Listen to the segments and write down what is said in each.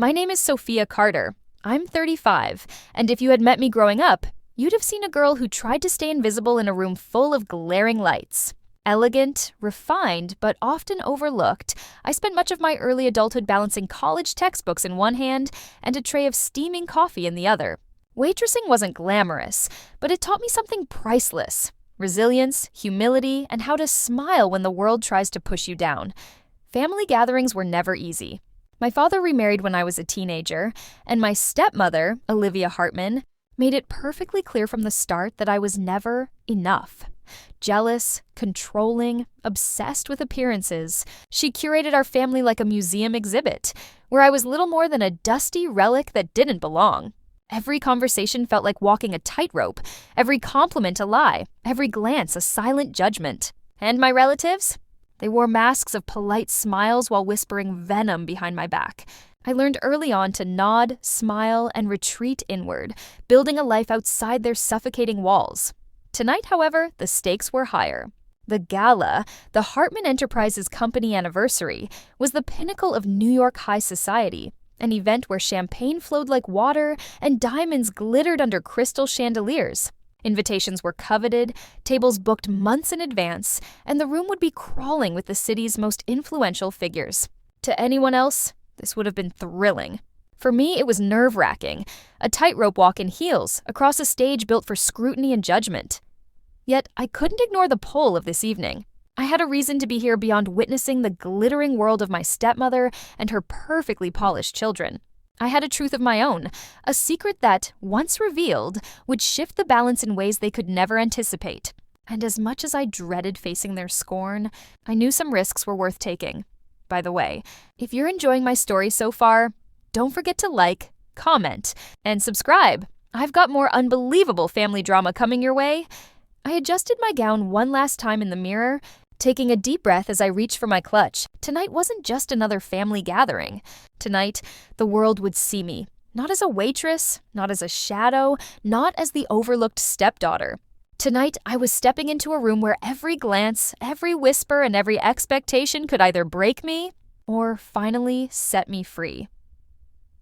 My name is Sophia Carter. I'm 35, and if you had met me growing up, you'd have seen a girl who tried to stay invisible in a room full of glaring lights. Elegant, refined, but often overlooked, I spent much of my early adulthood balancing college textbooks in one hand and a tray of steaming coffee in the other. Waitressing wasn't glamorous, but it taught me something priceless: resilience, humility, and how to smile when the world tries to push you down. Family gatherings were never easy. My father remarried when I was a teenager, and my stepmother, Olivia Hartman, made it perfectly clear from the start that I was never enough. Jealous, controlling, obsessed with appearances, she curated our family like a museum exhibit, where I was little more than a dusty relic that didn't belong. Every conversation felt like walking a tightrope, every compliment a lie, every glance a silent judgment. And my relatives? They wore masks of polite smiles while whispering venom behind my back. I learned early on to nod, smile, and retreat inward, building a life outside their suffocating walls. Tonight, however, the stakes were higher. The gala, the Hartman Enterprises company anniversary, was the pinnacle of New York high society, an event where champagne flowed like water and diamonds glittered under crystal chandeliers. Invitations were coveted, tables booked months in advance, and the room would be crawling with the city's most influential figures. To anyone else, this would have been thrilling. For me, it was nerve-wracking, a tightrope walk in heels across a stage built for scrutiny and judgment. Yet, I couldn't ignore the pull of this evening. I had a reason to be here beyond witnessing the glittering world of my stepmother and her perfectly polished children. I had a truth of my own, a secret that, once revealed, would shift the balance in ways they could never anticipate. And as much as I dreaded facing their scorn, I knew some risks were worth taking. By the way, if you're enjoying my story so far, don't forget to like, comment, and subscribe. I've got more unbelievable family drama coming your way. I adjusted my gown one last time in the mirror, taking a deep breath as I reached for my clutch. Tonight wasn't just another family gathering. Tonight, the world would see me, not as a waitress, not as a shadow, not as the overlooked stepdaughter. Tonight, I was stepping into a room where every glance, every whisper, and every expectation could either break me or finally set me free.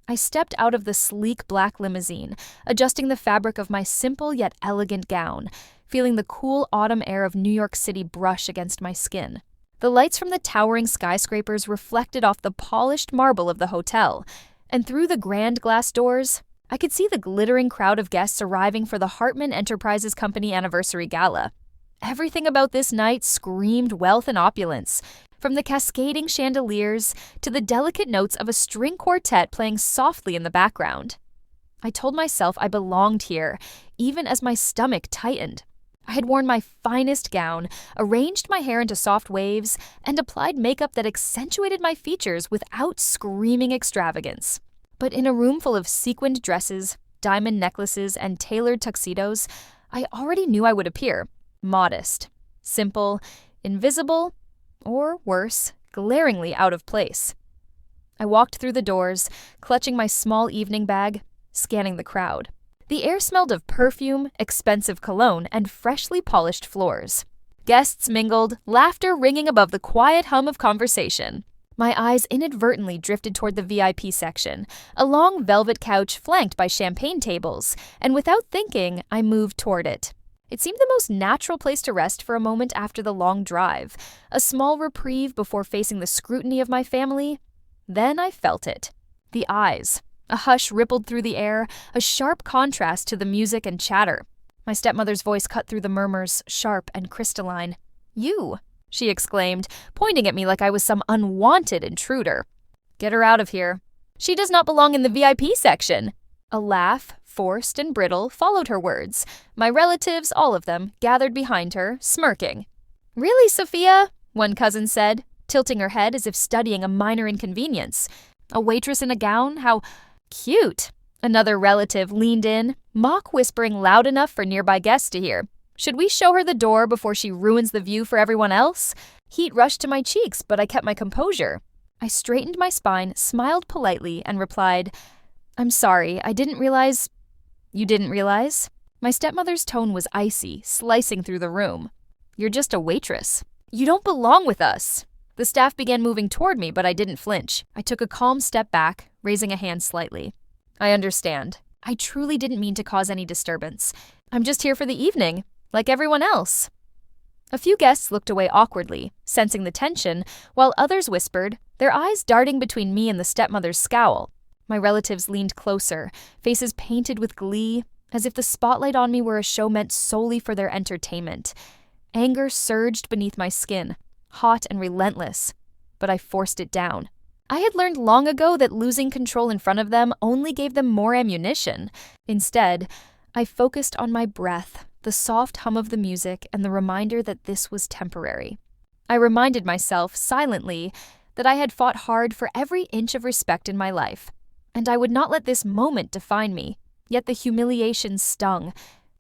I stepped out of the sleek black limousine, adjusting the fabric of my simple yet elegant gown, feeling the cool autumn air of New York City brush against my skin. The lights from the towering skyscrapers reflected off the polished marble of the hotel, and through the grand glass doors, I could see the glittering crowd of guests arriving for the Hartman Enterprises Company anniversary gala. Everything about this night screamed wealth and opulence, from the cascading chandeliers to the delicate notes of a string quartet playing softly in the background. I told myself I belonged here, even as my stomach tightened. I had worn my finest gown, arranged my hair into soft waves, and applied makeup that accentuated my features without screaming extravagance. But in a room full of sequined dresses, diamond necklaces, and tailored tuxedos, I already knew I would appear modest, simple, invisible, or worse, glaringly out of place. I walked through the doors, clutching my small evening bag, scanning the crowd. The air smelled of perfume, expensive cologne, and freshly polished floors. Guests mingled, laughter ringing above the quiet hum of conversation. My eyes inadvertently drifted toward the VIP section, a long velvet couch flanked by champagne tables, and without thinking, I moved toward it. It seemed the most natural place to rest for a moment after the long drive, a small reprieve before facing the scrutiny of my family. Then I felt it. The eyes. A hush rippled through the air, a sharp contrast to the music and chatter. My stepmother's voice cut through the murmurs, sharp and crystalline. "You," she exclaimed, pointing at me like I was some unwanted intruder. "Get her out of here. She does not belong in the VIP section." A laugh, forced and brittle, followed her words. My relatives, all of them, gathered behind her, smirking. "Really, Sophia?" one cousin said, tilting her head as if studying a minor inconvenience. "A waitress in a gown? How cute." Another relative leaned in, mock-whispering loud enough for nearby guests to hear. "Should we show her the door before she ruins the view for everyone else?" Heat rushed to my cheeks, but I kept my composure. I straightened my spine, smiled politely, and replied, "I'm sorry, I didn't realize—" "You didn't realize?" My stepmother's tone was icy, slicing through the room. "You're just a waitress. You don't belong with us." The staff began moving toward me, but I didn't flinch. I took a calm step back, raising a hand slightly. I understand. I truly didn't mean to cause any disturbance. I'm just here for the evening, like everyone else. A few guests looked away awkwardly, sensing the tension, while others whispered, their eyes darting between me and the stepmother's scowl. My relatives leaned closer, faces painted with glee, as if the spotlight on me were a show meant solely for their entertainment. Anger surged beneath my skin, hot and relentless, but I forced it down. I had learned long ago that losing control in front of them only gave them more ammunition. Instead, I focused on my breath, the soft hum of the music, and the reminder that this was temporary. I reminded myself, silently, that I had fought hard for every inch of respect in my life, and I would not let this moment define me. Yet the humiliation stung,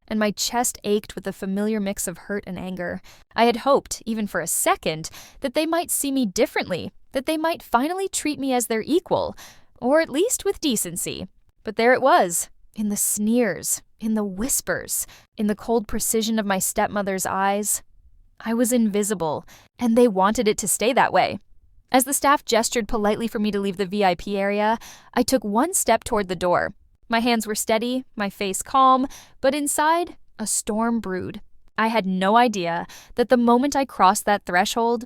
and my chest ached with a familiar mix of hurt and anger. I had hoped, even for a second, that they might see me differently, that they might finally treat me as their equal, or at least with decency. But there it was, in the sneers, in the whispers, in the cold precision of my stepmother's eyes. I was invisible, and they wanted it to stay that way. As the staff gestured politely for me to leave the VIP area, I took one step toward the door. My hands were steady, my face calm, but inside, a storm brewed. I had no idea that the moment I crossed that threshold,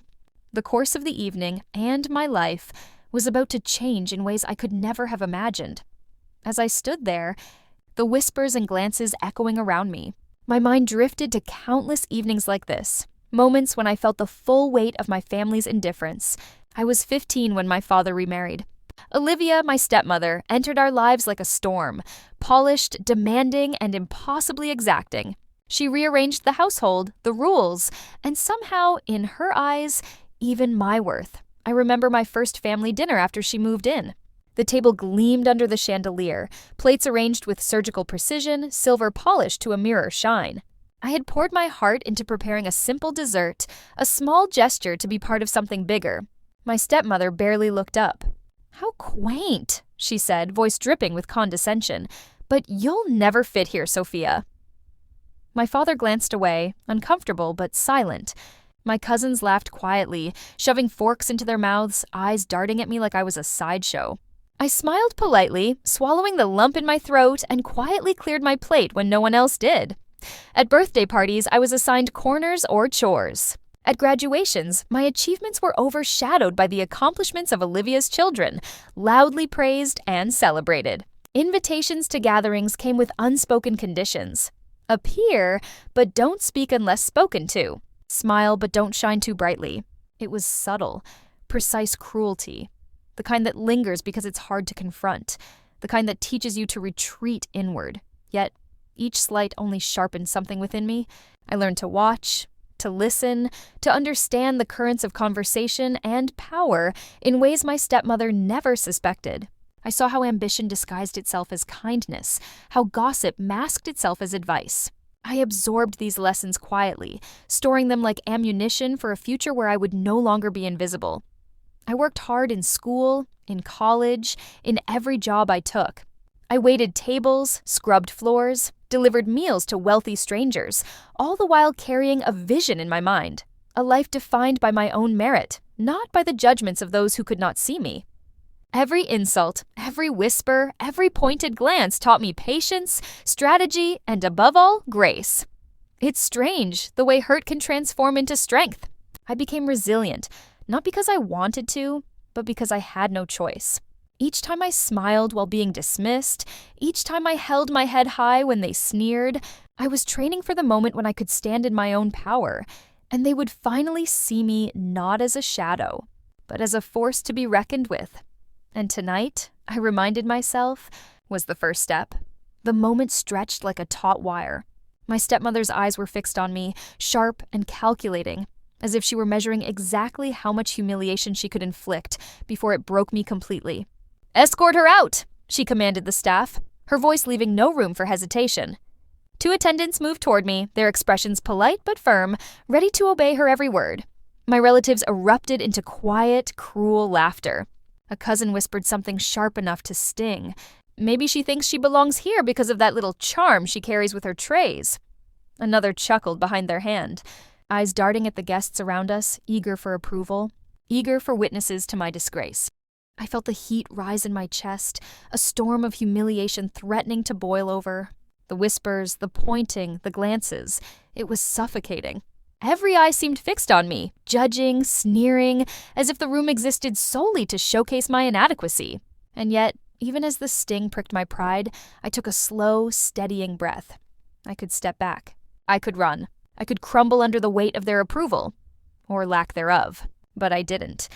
the course of the evening and my life was about to change in ways I could never have imagined. As I stood there, the whispers and glances echoing around me, my mind drifted to countless evenings like this, moments when I felt the full weight of my family's indifference. I was 15 when my father remarried. Olivia, my stepmother, entered our lives like a storm, polished, demanding, and impossibly exacting. She rearranged the household, the rules, and somehow, in her eyes, even my worth. I remember my first family dinner after she moved in. The table gleamed under the chandelier, plates arranged with surgical precision, silver polished to a mirror shine. I had poured my heart into preparing a simple dessert, a small gesture to be part of something bigger. My stepmother barely looked up. "How quaint," she said, voice dripping with condescension. "But you'll never fit here, Sophia." My father glanced away, uncomfortable but silent. My cousins laughed quietly, shoving forks into their mouths, eyes darting at me like I was a sideshow. I smiled politely, swallowing the lump in my throat, and quietly cleared my plate when no one else did. At birthday parties, I was assigned corners or chores. At graduations, my achievements were overshadowed by the accomplishments of Olivia's children, loudly praised and celebrated. Invitations to gatherings came with unspoken conditions. Appear, but don't speak unless spoken to. Smile, but don't shine too brightly. It was subtle, precise cruelty. The kind that lingers because it's hard to confront. The kind that teaches you to retreat inward. Yet, each slight only sharpened something within me. I learned to watch, to listen, to understand the currents of conversation and power in ways my stepmother never suspected. I saw how ambition disguised itself as kindness, how gossip masked itself as advice. I absorbed these lessons quietly, storing them like ammunition for a future where I would no longer be invisible. I worked hard in school, in college, in every job I took. I waited tables, scrubbed floors, delivered meals to wealthy strangers, all the while carrying a vision in my mind, a life defined by my own merit, not by the judgments of those who could not see me. Every insult, every whisper, every pointed glance taught me patience, strategy, and above all, grace. It's strange, the way hurt can transform into strength. I became resilient, not because I wanted to, but because I had no choice. Each time I smiled while being dismissed, each time I held my head high when they sneered, I was training for the moment when I could stand in my own power, and they would finally see me not as a shadow, but as a force to be reckoned with. And tonight, I reminded myself, was the first step. The moment stretched like a taut wire. My stepmother's eyes were fixed on me, sharp and calculating, as if she were measuring exactly how much humiliation she could inflict before it broke me completely. "Escort her out," she commanded the staff, her voice leaving no room for hesitation. Two attendants moved toward me, their expressions polite but firm, ready to obey her every word. My relatives erupted into quiet, cruel laughter. A cousin whispered something sharp enough to sting. Maybe she thinks she belongs here because of that little charm she carries with her trays. Another chuckled behind their hand, eyes darting at the guests around us, eager for approval. eager for witnesses to my disgrace. I felt the heat rise in my chest, a storm of humiliation threatening to boil over. The whispers, the pointing, the glances. It was suffocating. Every eye seemed fixed on me, judging, sneering, as if the room existed solely to showcase my inadequacy. And yet, even as the sting pricked my pride, I took a slow, steadying breath. I could step back. I could run. I could crumble under the weight of their approval. Or lack thereof. But I didn't.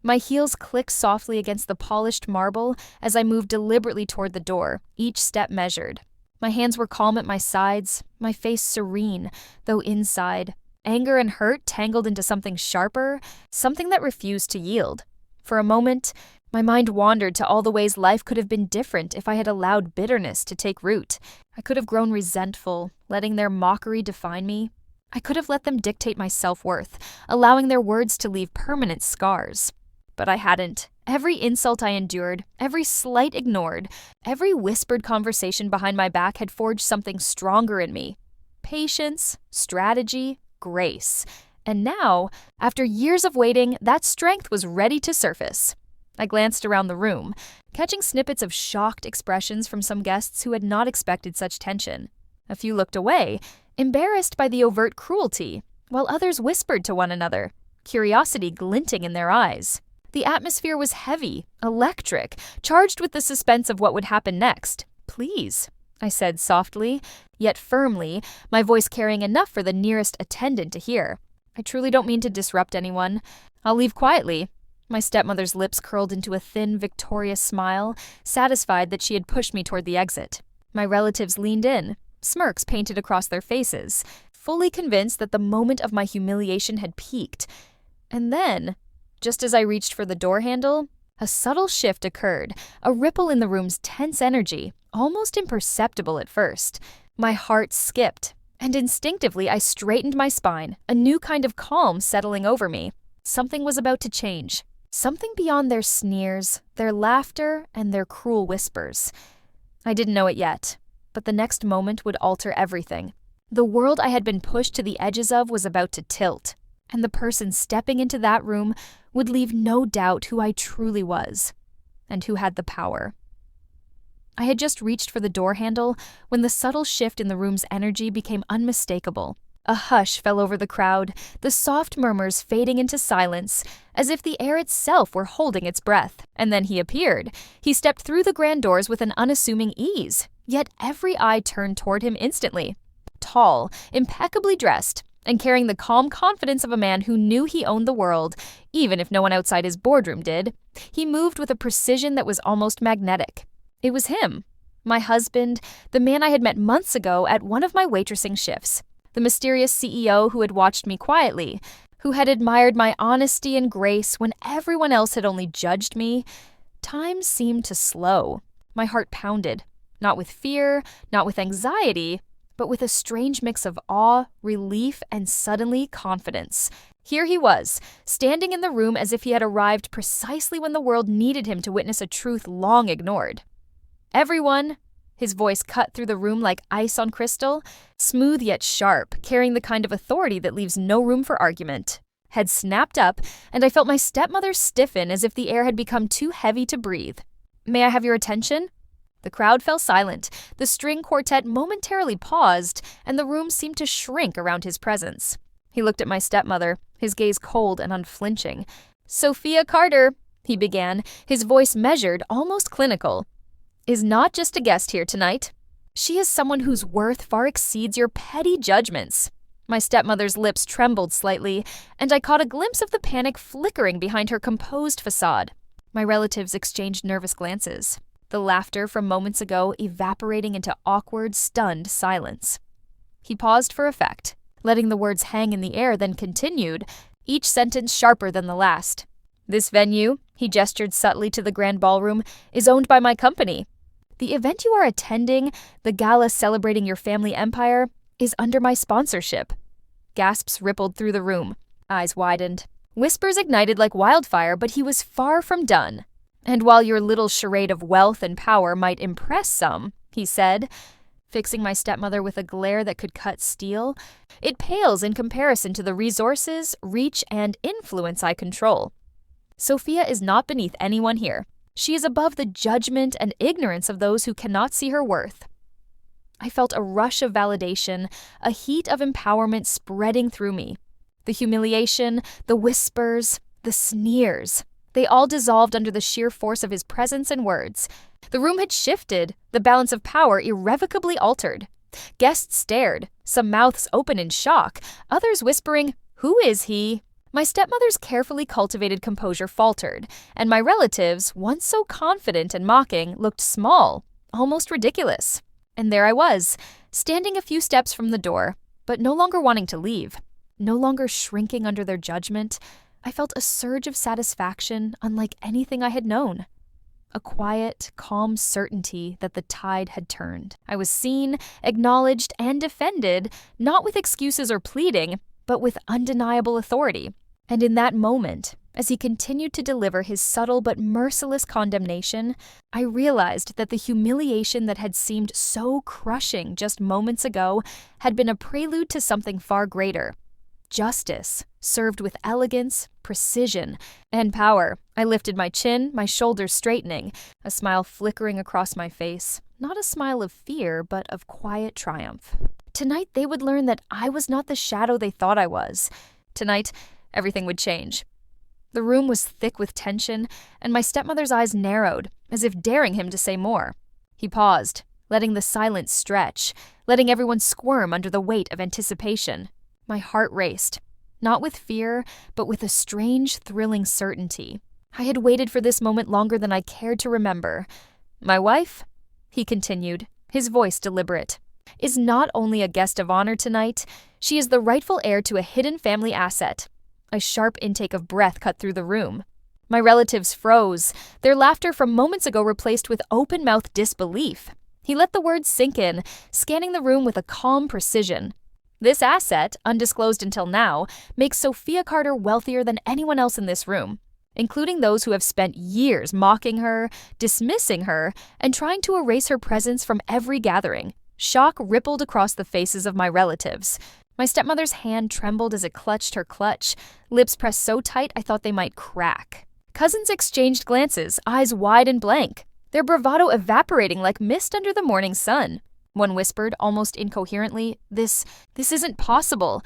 My heels clicked softly against the polished marble as I moved deliberately toward the door, each step measured. My hands were calm at my sides, my face serene, though inside, anger and hurt tangled into something sharper, something that refused to yield. For a moment, my mind wandered to all the ways life could have been different if I had allowed bitterness to take root. I could have grown resentful, letting their mockery define me. I could have let them dictate my self-worth, allowing their words to leave permanent scars. But I hadn't. Every insult I endured, every slight ignored, every whispered conversation behind my back had forged something stronger in me. Patience, strategy, grace. And now, after years of waiting, that strength was ready to surface. I glanced around the room, catching snippets of shocked expressions from some guests who had not expected such tension. A few looked away, embarrassed by the overt cruelty, while others whispered to one another, curiosity glinting in their eyes. The atmosphere was heavy, electric, charged with the suspense of what would happen next. "Please," I said softly, yet firmly, my voice carrying enough for the nearest attendant to hear. "I truly don't mean to disrupt anyone. I'll leave quietly." My stepmother's lips curled into a thin, victorious smile, satisfied that she had pushed me toward the exit. My relatives leaned in, smirks painted across their faces, fully convinced that the moment of my humiliation had peaked. And then, just as I reached for the door handle, a subtle shift occurred, a ripple in the room's tense energy, almost imperceptible at first. My heart skipped, and instinctively I straightened my spine, a new kind of calm settling over me. Something was about to change. Something beyond their sneers, their laughter, and their cruel whispers. I didn't know it yet, but the next moment would alter everything. The world I had been pushed to the edges of was about to tilt, and the person stepping into that room would leave no doubt who I truly was, and who had the power. I had just reached for the door handle when the subtle shift in the room's energy became unmistakable. A hush fell over the crowd, the soft murmurs fading into silence, as if the air itself were holding its breath. And then he appeared. He stepped through the grand doors with an unassuming ease, yet every eye turned toward him instantly. Tall, impeccably dressed, and carrying the calm confidence of a man who knew he owned the world, even if no one outside his boardroom did, he moved with a precision that was almost magnetic. It was him, my husband, the man I had met months ago at one of my waitressing shifts. The mysterious CEO who had watched me quietly, who had admired my honesty and grace when everyone else had only judged me. Time seemed to slow. My heart pounded, not with fear, not with anxiety, but with a strange mix of awe, relief, and suddenly confidence. Here he was, standing in the room as if he had arrived precisely when the world needed him to witness a truth long ignored. "Everyone," his voice cut through the room like ice on crystal, smooth yet sharp, carrying the kind of authority that leaves no room for argument. Head snapped up, and I felt my stepmother stiffen as if the air had become too heavy to breathe. "May I have your attention?" The crowd fell silent, the string quartet momentarily paused, and the room seemed to shrink around his presence. He looked at my stepmother, his gaze cold and unflinching. "Sophia Carter," he began, his voice measured, almost clinical, "is not just a guest here tonight. She is someone whose worth far exceeds your petty judgments." My stepmother's lips trembled slightly, and I caught a glimpse of the panic flickering behind her composed facade. My relatives exchanged nervous glances, the laughter from moments ago evaporating into awkward, stunned silence. He paused for effect, letting the words hang in the air, then continued, each sentence sharper than the last. "This venue," he gestured subtly to the grand ballroom, "is owned by my company. The event you are attending, the gala celebrating your family empire, is under my sponsorship." Gasps rippled through the room. Eyes widened. Whispers ignited like wildfire, but he was far from done. "And while your little charade of wealth and power might impress some," he said, fixing my stepmother with a glare that could cut steel, "it pales in comparison to the resources, reach, and influence I control. Sophia is not beneath anyone here. She is above the judgment and ignorance of those who cannot see her worth. I felt a rush of validation, a heat of empowerment spreading through me. The humiliation, the whispers, the sneers, they all dissolved under the sheer force of his presence and words. The room had shifted, the balance of power irrevocably altered. Guests stared, some mouths open in shock, others whispering, "Who is he?" My stepmother's carefully cultivated composure faltered, and my relatives, once so confident and mocking, looked small, almost ridiculous. And there I was, standing a few steps from the door, but no longer wanting to leave, no longer shrinking under their judgment. I felt a surge of satisfaction unlike anything I had known. A quiet, calm certainty that the tide had turned. I was seen, acknowledged, and defended, not with excuses or pleading, but with undeniable authority. And in that moment, as he continued to deliver his subtle but merciless condemnation, I realized that the humiliation that had seemed so crushing just moments ago had been a prelude to something far greater. Justice, served with elegance, precision, and power. I lifted my chin, my shoulders straightening, a smile flickering across my face. Not a smile of fear, but of quiet triumph. Tonight they would learn that I was not the shadow they thought I was. Tonight, everything would change. The room was thick with tension, and my stepmother's eyes narrowed, as if daring him to say more. He paused, letting the silence stretch, letting everyone squirm under the weight of anticipation. My heart raced, not with fear, but with a strange, thrilling certainty. I had waited for this moment longer than I cared to remember. My wife, he continued, his voice deliberate, is not only a guest of honor tonight, she is the rightful heir to a hidden family asset. A sharp intake of breath cut through the room. My relatives froze, their laughter from moments ago replaced with open-mouthed disbelief. He let the words sink in, scanning the room with a calm precision. This asset, undisclosed until now, makes Sophia Carter wealthier than anyone else in this room, including those who have spent years mocking her, dismissing her, and trying to erase her presence from every gathering. Shock rippled across the faces of my relatives. My stepmother's hand trembled as it clutched her clutch, lips pressed so tight I thought they might crack. Cousins exchanged glances, eyes wide and blank, their bravado evaporating like mist under the morning sun. One whispered, almost incoherently, This isn't possible."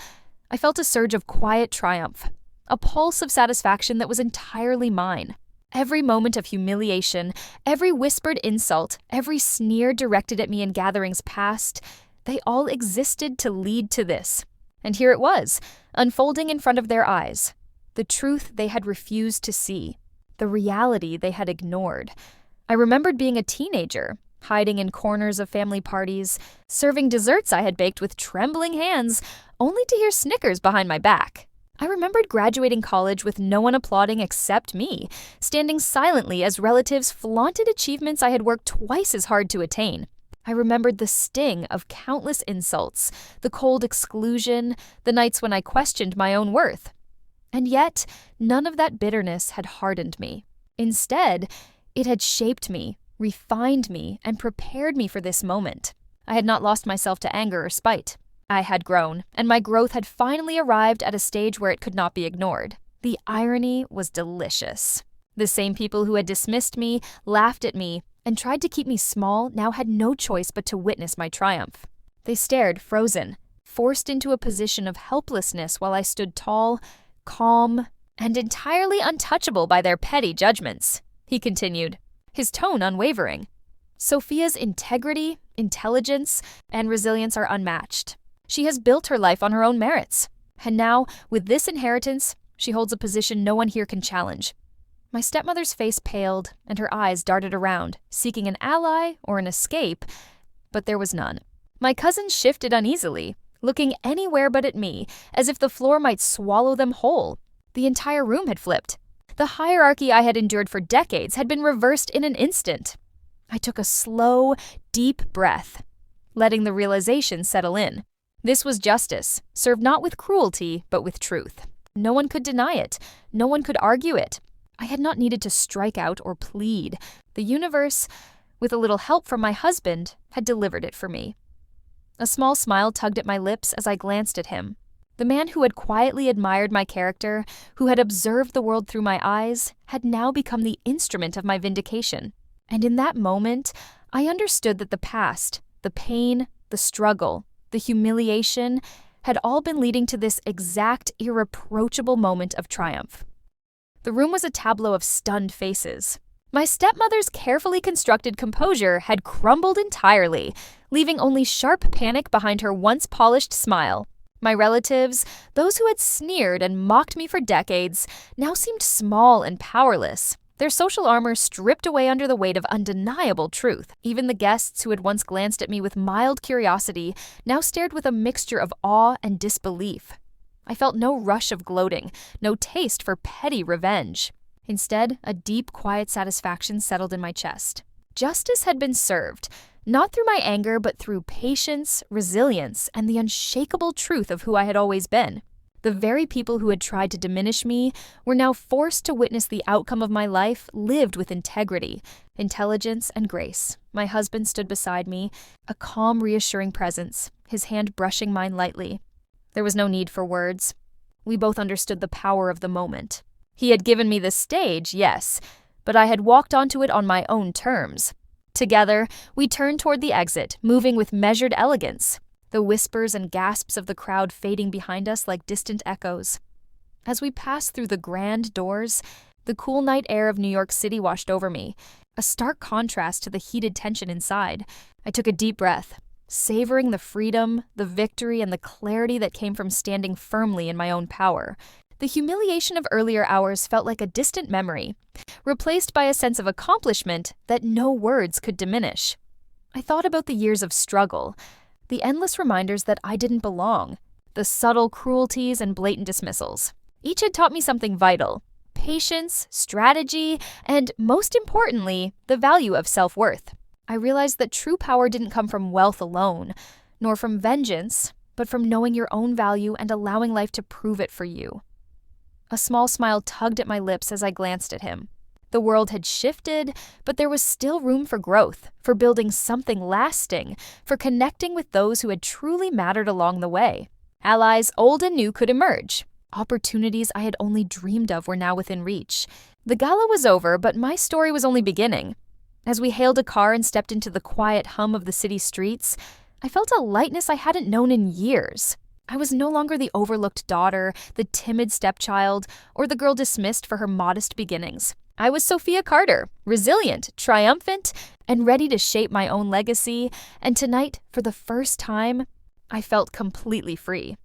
I felt a surge of quiet triumph, a pulse of satisfaction that was entirely mine. Every moment of humiliation, every whispered insult, every sneer directed at me in gatherings past, they all existed to lead to this. And here it was, unfolding in front of their eyes. The truth they had refused to see, the reality they had ignored. I remembered being a teenager, hiding in corners of family parties, serving desserts I had baked with trembling hands, only to hear snickers behind my back. I remembered graduating college with no one applauding except me, standing silently as relatives flaunted achievements I had worked twice as hard to attain. I remembered the sting of countless insults, the cold exclusion, the nights when I questioned my own worth. And yet, none of that bitterness had hardened me. Instead, it had shaped me, refined me, and prepared me for this moment. I had not lost myself to anger or spite. I had grown, and my growth had finally arrived at a stage where it could not be ignored. The irony was delicious. The same people who had dismissed me, laughed at me, and tried to keep me small now had no choice but to witness my triumph. They stared, frozen, forced into a position of helplessness while I stood tall, calm, and entirely untouchable by their petty judgments. He continued, his tone unwavering. Sophia's integrity, intelligence, and resilience are unmatched. She has built her life on her own merits. And now, with this inheritance, she holds a position no one here can challenge. My stepmother's face paled, and her eyes darted around, seeking an ally or an escape, but there was none. My cousins shifted uneasily, looking anywhere but at me, as if the floor might swallow them whole. The entire room had flipped. The hierarchy I had endured for decades had been reversed in an instant. I took a slow, deep breath, letting the realization settle in. This was justice, served not with cruelty, but with truth. No one could deny it. No one could argue it. I had not needed to strike out or plead. The universe, with a little help from my husband, had delivered it for me. A small smile tugged at my lips as I glanced at him. The man who had quietly admired my character, who had observed the world through my eyes, had now become the instrument of my vindication. And in that moment, I understood that the past, the pain, the struggle, the humiliation, had all been leading to this exact, irreproachable moment of triumph. The room was a tableau of stunned faces. My stepmother's carefully constructed composure had crumbled entirely, leaving only sharp panic behind her once polished smile. My relatives, those who had sneered and mocked me for decades, now seemed small and powerless, their social armor stripped away under the weight of undeniable truth. Even the guests who had once glanced at me with mild curiosity now stared with a mixture of awe and disbelief. I felt no rush of gloating, no taste for petty revenge. Instead, a deep, quiet satisfaction settled in my chest. Justice had been served, not through my anger, but through patience, resilience, and the unshakable truth of who I had always been. The very people who had tried to diminish me were now forced to witness the outcome of my life lived with integrity, intelligence, and grace. My husband stood beside me, a calm, reassuring presence, his hand brushing mine lightly. There was no need for words. We both understood the power of the moment. He had given me the stage, yes, but I had walked onto it on my own terms. Together, we turned toward the exit, moving with measured elegance, the whispers and gasps of the crowd fading behind us like distant echoes. As we passed through the grand doors, the cool night air of New York City washed over me, a stark contrast to the heated tension inside. I took a deep breath, savoring the freedom, the victory, and the clarity that came from standing firmly in my own power. The humiliation of earlier hours felt like a distant memory, replaced by a sense of accomplishment that no words could diminish. I thought about the years of struggle, the endless reminders that I didn't belong, the subtle cruelties and blatant dismissals. Each had taught me something vital: patience, strategy, and, most importantly, the value of self-worth. I realized that true power didn't come from wealth alone, nor from vengeance, but from knowing your own value and allowing life to prove it for you. A small smile tugged at my lips as I glanced at him. The world had shifted, but there was still room for growth, for building something lasting, for connecting with those who had truly mattered along the way. Allies old and new could emerge. Opportunities I had only dreamed of were now within reach. The gala was over, but my story was only beginning. As we hailed a car and stepped into the quiet hum of the city streets, I felt a lightness I hadn't known in years. I was no longer the overlooked daughter, the timid stepchild, or the girl dismissed for her modest beginnings. I was Sophia Carter, resilient, triumphant, and ready to shape my own legacy, and tonight, for the first time, I felt completely free.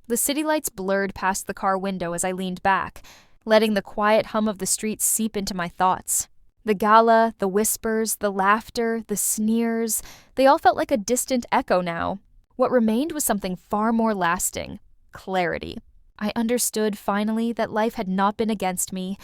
The city lights blurred past the car window as I leaned back, letting the quiet hum of the streets seep into my thoughts. The gala, the whispers, the laughter, the sneers, they all felt like a distant echo now. What remained was something far more lasting: clarity. I understood, finally, that life had not been against me.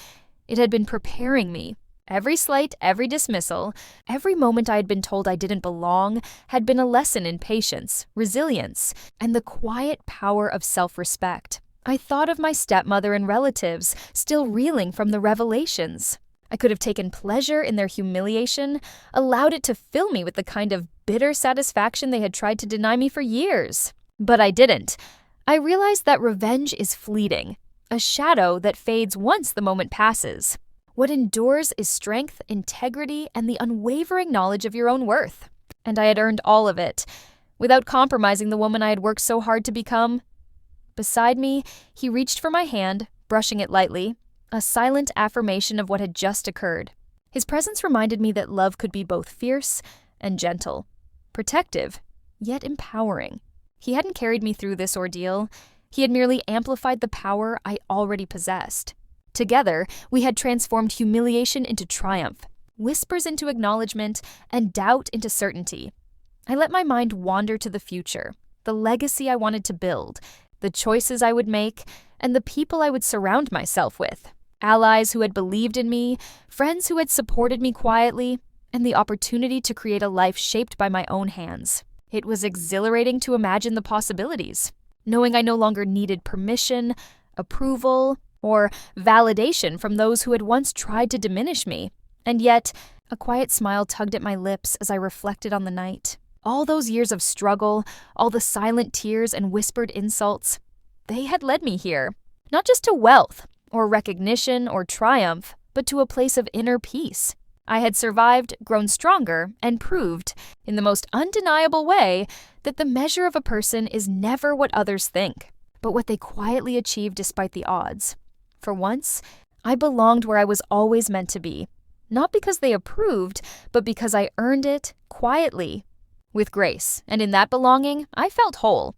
It had been preparing me. Every slight, every dismissal, every moment I had been told I didn't belong had been a lesson in patience, resilience, and the quiet power of self-respect. I thought of my stepmother and relatives, still reeling from the revelations. I could have taken pleasure in their humiliation, allowed it to fill me with the kind of bitter satisfaction they had tried to deny me for years. But I didn't. I realized that revenge is fleeting, a shadow that fades once the moment passes. What endures is strength, integrity, and the unwavering knowledge of your own worth. And I had earned all of it, without compromising the woman I had worked so hard to become. Beside me, he reached for my hand, brushing it lightly, a silent affirmation of what had just occurred. His presence reminded me that love could be both fierce and gentle, protective, yet empowering. He hadn't carried me through this ordeal. He had merely amplified the power I already possessed. Together, we had transformed humiliation into triumph, whispers into acknowledgement, and doubt into certainty. I let my mind wander to the future, the legacy I wanted to build, the choices I would make, and the people I would surround myself with. Allies who had believed in me, friends who had supported me quietly, and the opportunity to create a life shaped by my own hands. It was exhilarating to imagine the possibilities, knowing I no longer needed permission, approval, or validation from those who had once tried to diminish me. And yet, a quiet smile tugged at my lips as I reflected on the night. All those years of struggle, all the silent tears and whispered insults, they had led me here. Not just to wealth, or recognition, or triumph, but to a place of inner peace. I had survived, grown stronger, and proved, in the most undeniable way, that the measure of a person is never what others think, but what they quietly achieve despite the odds. For once, I belonged where I was always meant to be, not because they approved, but because I earned it quietly, with grace, and in that belonging, I felt whole.